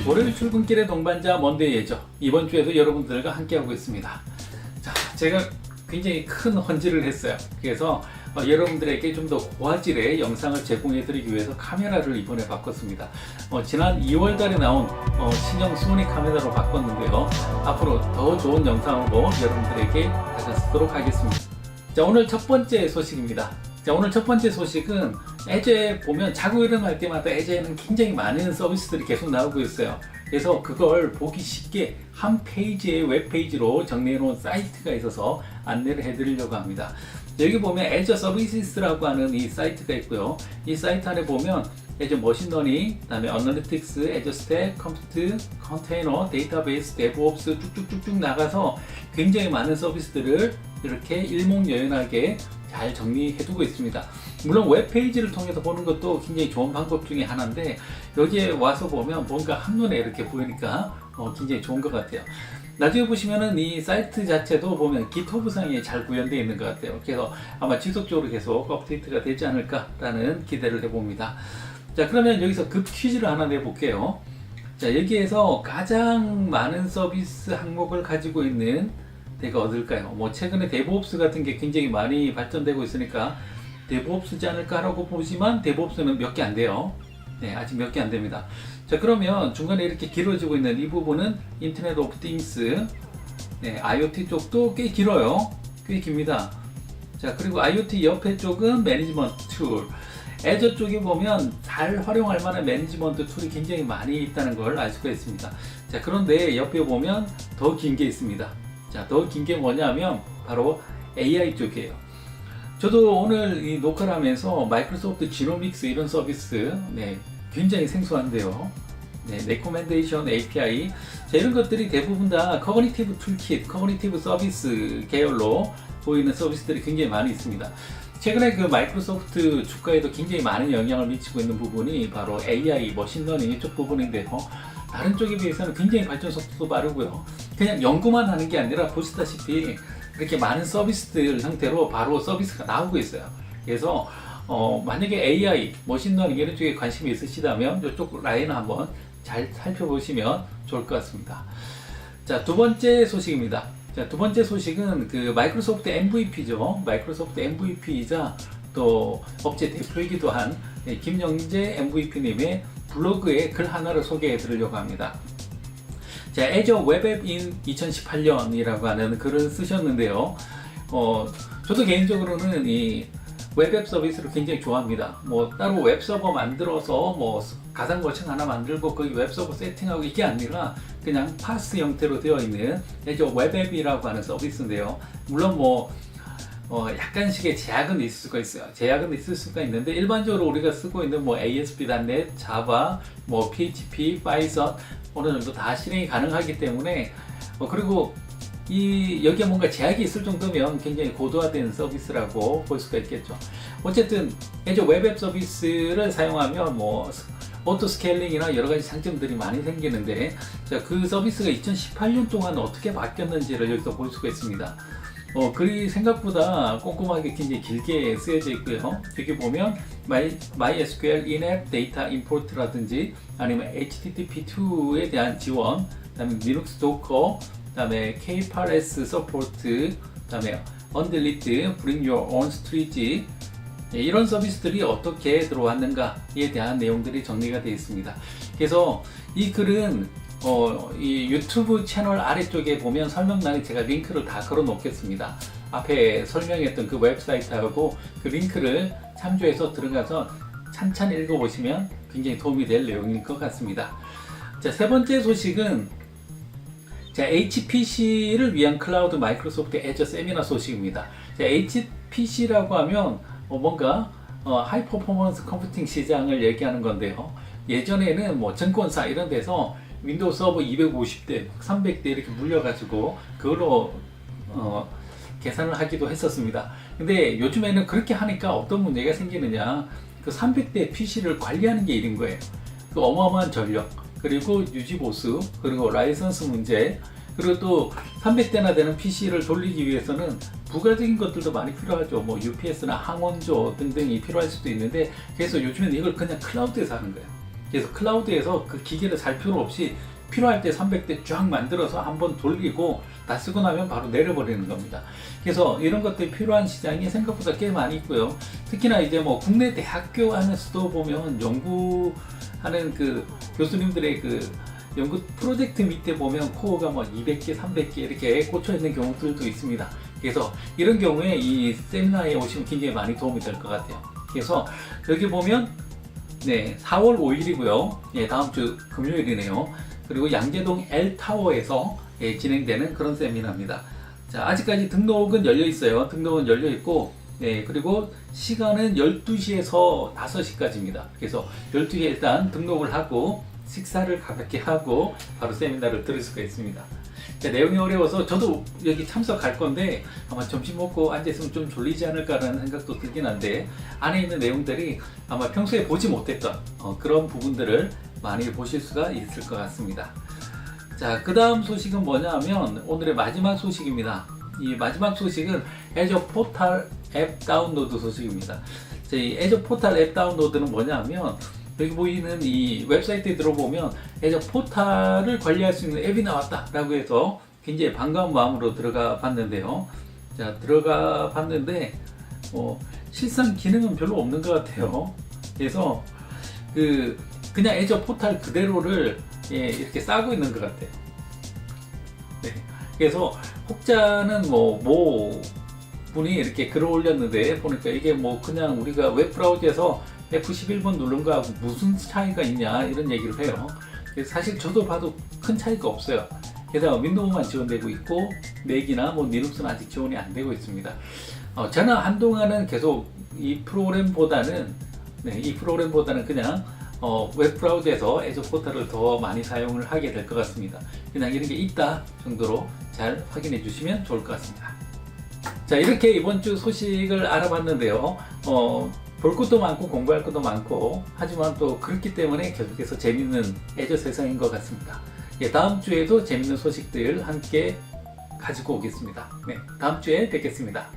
월요일 출근길의 동반자 먼데이죠. 이번 주에도 여러분들과 함께하고 있습니다. 자, 제가 굉장히 큰 헌질을 했어요. 그래서 여러분들에게 좀 더 고화질의 영상을 제공해 드리기 위해서 카메라를 이번에 바꿨습니다. 지난 2월 달에 나온 신형 소니 카메라로 바꿨는데요. 앞으로 더 좋은 영상으로 여러분들에게 다가서도록 하겠습니다. 자, 오늘 첫 번째 소식입니다. 자, 오늘 첫 번째 소식은 애저에 보면 자고 일어날 때마다 애저에는 굉장히 많은 서비스들이 계속 나오고 있어요. 그래서 그걸 보기 쉽게 한 페이지의 웹페이지로 정리해 놓은 사이트가 있어서 안내를 해 드리려고 합니다. 여기 보면 애저 서비스라고 하는 이 사이트가 있고요. 이 사이트 안에 보면 애저 머신러닝, 그다음에 어널리틱스, 애저 스택, 컴퓨트, 컨테이너, 데이터베이스, 데브옵스 쭉쭉쭉쭉 나가서 굉장히 많은 서비스들을 이렇게 일목요연하게 잘 정리해 두고 있습니다. 물론 웹페이지를 통해서 보는 것도 굉장히 좋은 방법 중에 하나인데, 여기에 와서 보면 뭔가 한눈에 이렇게 보이니까 굉장히 좋은 것 같아요. 나중에 보시면은 이 사이트 자체도 보면 기토부상에 잘 구현되어 있는 것 같아요. 그래서 아마 지속적으로 계속 업데이트가 되지 않을까라는 기대를 해봅니다. 자, 그러면 여기서 급 퀴즈를 하나 내볼게요. 자, 여기에서 가장 많은 서비스 항목을 가지고 있는 데가 어딜까요? 최근에 데브옵스 같은 게 굉장히 많이 발전되고 있으니까 데브옵스지 않을까라고 보지만 데브옵스는 몇 개 안 돼요. 네, 아직 몇 개 안 됩니다. 자, 그러면 중간에 이렇게 길어지고 있는 이 부분은 인터넷 오브 띵스, 네, IoT 쪽도 꽤 길어요. 꽤 깁니다. 자, 그리고 IoT 옆에 쪽은 매니지먼트 툴. 애저 쪽에 보면 잘 활용할 만한 매니지먼트 툴이 굉장히 많이 있다는 걸 알 수가 있습니다. 자, 그런데 옆에 보면 더 긴 게 있습니다. 자, 더 긴 게 뭐냐면 바로 AI 쪽이에요. 저도 오늘 이 녹화를 하면서 마이크로소프트 지노믹스 이런 서비스, 네, 굉장히 생소한데요. 네, 레코멘데이션 API, 자, 이런 것들이 대부분 다 커그니티브 툴킷, 커그니티브 서비스 계열로 보이는 서비스들이 굉장히 많이 있습니다. 최근에 그 마이크로소프트 주가에도 굉장히 많은 영향을 미치고 있는 부분이 바로 AI, 머신러닝 이쪽 부분인데요. 다른 쪽에 비해서는 굉장히 발전 속도도 빠르고요. 그냥 연구만 하는 게 아니라 보시다시피 이렇게 많은 서비스들 형태로 바로 서비스가 나오고 있어요. 그래서 만약에 AI, 머신러닝 이런 쪽에 관심이 있으시다면 이쪽 라인을 한번 잘 살펴보시면 좋을 것 같습니다. 자, 두 번째 소식입니다. 자, 두 번째 소식은 그 마이크로소프트 MVP죠. 마이크로소프트 MVP이자 또 업체 대표이기도 한 김영재 MVP님의 블로그에 글 하나를 소개해 드리려고 합니다. 자, 애저 웹앱 인 2018년이라고 하는 글을 쓰셨는데요. 저도 개인적으로는 이 웹앱 서비스를 굉장히 좋아합니다. 따로 웹서버 만들어서 가상 거창 하나 만들고 거기 웹서버 세팅하고 이게 아니라 그냥 파스 형태로 되어 있는 애저 웹앱이라고 하는 서비스인데요. 물론 약간씩의 제약은 있을 수가 있어요. 제약은 있을 수가 있는데 일반적으로 우리가 쓰고 있는 ASP.NET, Java, PHP, Python 어느 정도 다 실행이 가능하기 때문에 그리고 여기에 뭔가 제약이 있을 정도면 굉장히 고도화된 서비스라고 볼 수가 있겠죠. 어쨌든 애저 웹앱 서비스를 사용하면 오토 스케일링이나 여러 가지 장점들이 많이 생기는데, 자, 그 서비스가 2018년 동안 어떻게 바뀌었는지를 여기서 볼 수가 있습니다. 글이 생각보다 꼼꼼하게 굉장히 길게 쓰여져 있고요. 여기 보면 MySQL in-app 데이터 임포트라든지 아니면 HTTP2에 대한 지원, 그다음에 리눅스 도커, 그다음에 K8s 서포트, 그다음에 undelete, bring your own storage, 이런 서비스들이 어떻게 들어왔는가에 대한 내용들이 정리가 되어 있습니다. 그래서 이 글은 이 유튜브 채널 아래쪽에 보면 설명란에 제가 링크를 다 걸어 놓겠습니다. 앞에 설명했던 그 웹사이트하고 그 링크를 참조해서 들어가서 찬찬히 읽어보시면 굉장히 도움이 될 내용일 것 같습니다. 자, 세 번째 소식은 HPC를 위한 클라우드 마이크로소프트 애저 세미나 소식입니다. 자, HPC라고 하면 뭔가 하이 퍼포먼스 컴퓨팅 시장을 얘기하는 건데요. 예전에는 증권사 이런 데서 윈도우 서버 250대, 300대 이렇게 물려가지고 그걸로 계산을 하기도 했었습니다. 근데 요즘에는 그렇게 하니까 어떤 문제가 생기느냐, 그 300대 PC를 관리하는 게 일인 거예요. 그 어마어마한 전력, 그리고 유지보수, 그리고 라이선스 문제, 그리고 또 300대나 되는 PC를 돌리기 위해서는 부가적인 것들도 많이 필요하죠. UPS나 항원조 등등이 필요할 수도 있는데, 그래서 요즘에는 이걸 그냥 클라우드에서 하는 거예요. 그래서 클라우드에서 그 기계를 살 필요 없이 필요할 때 300대 쫙 만들어서 한번 돌리고 다 쓰고 나면 바로 내려버리는 겁니다. 그래서 이런 것들이 필요한 시장이 생각보다 꽤 많이 있고요. 특히나 이제 뭐 국내 대학교 안에서도 보면 연구하는 그 교수님들의 그 연구 프로젝트 밑에 보면 코어가 뭐 200개, 300개 이렇게 꽂혀 있는 경우들도 있습니다. 그래서 이런 경우에 이 세미나에 오시면 굉장히 많이 도움이 될 것 같아요. 그래서 여기 보면 네, 4월 5일이고요. 예, 다음 주 금요일이네요. 그리고 양재동 L타워에서 예, 진행되는 그런 세미나입니다. 자, 아직까지 등록은 열려 있어요. 등록은 열려 있고, 예, 그리고 시간은 12시에서 5시까지입니다. 그래서 12시에 일단 등록을 하고 식사를 가볍게 하고 바로 세미나를 들을 수가 있습니다. 자, 내용이 어려워서 저도 여기 참석할 건데 아마 점심 먹고 앉아있으면 좀 졸리지 않을까라는 생각도 들긴 한데, 안에 있는 내용들이 아마 평소에 보지 못했던 그런 부분들을 많이 보실 수가 있을 것 같습니다. 자, 그 다음 소식은 뭐냐 하면 오늘의 마지막 소식입니다. 이 마지막 소식은 애저 포탈 앱 다운로드 소식입니다. 이 애저 포탈 앱 다운로드는 뭐냐 하면 여기 보이는 이 웹사이트에 들어보면 애저 포탈을 관리할 수 있는 앱이 나왔다 라고 해서 굉장히 반가운 마음으로 들어가 봤는데요. 자, 들어가 봤는데 실상 기능은 별로 없는 것 같아요. 그래서 그냥 애저 포탈 그대로를 이렇게 싸고 있는 것 같아요. 네. 그래서 혹자는 뭐 분이 이렇게 글을 올렸는데 보니까 이게 뭐 그냥 우리가 웹브라우저에서 F11번 누른 거하고 무슨 차이가 있냐 이런 얘기를 해요. 그래서 사실 저도 봐도 큰 차이가 없어요. 게다가 윈도우만 지원되고 있고 맥이나 뭐 리눅스는 아직 지원이 안 되고 있습니다. 저는 한동안은 계속 이 프로그램보다는 그냥 웹브라우저에서 애저 포탈을 더 많이 사용을 하게 될 것 같습니다. 그냥 이런 게 있다 정도로 잘 확인해 주시면 좋을 것 같습니다. 자, 이렇게 이번 주 소식을 알아봤는데요. 볼 것도 많고 공부할 것도 많고 하지만 또 그렇기 때문에 계속해서 재밌는 애저 세상인 것 같습니다. 예, 다음 주에도 재밌는 소식들 함께 가지고 오겠습니다. 네, 다음 주에 뵙겠습니다.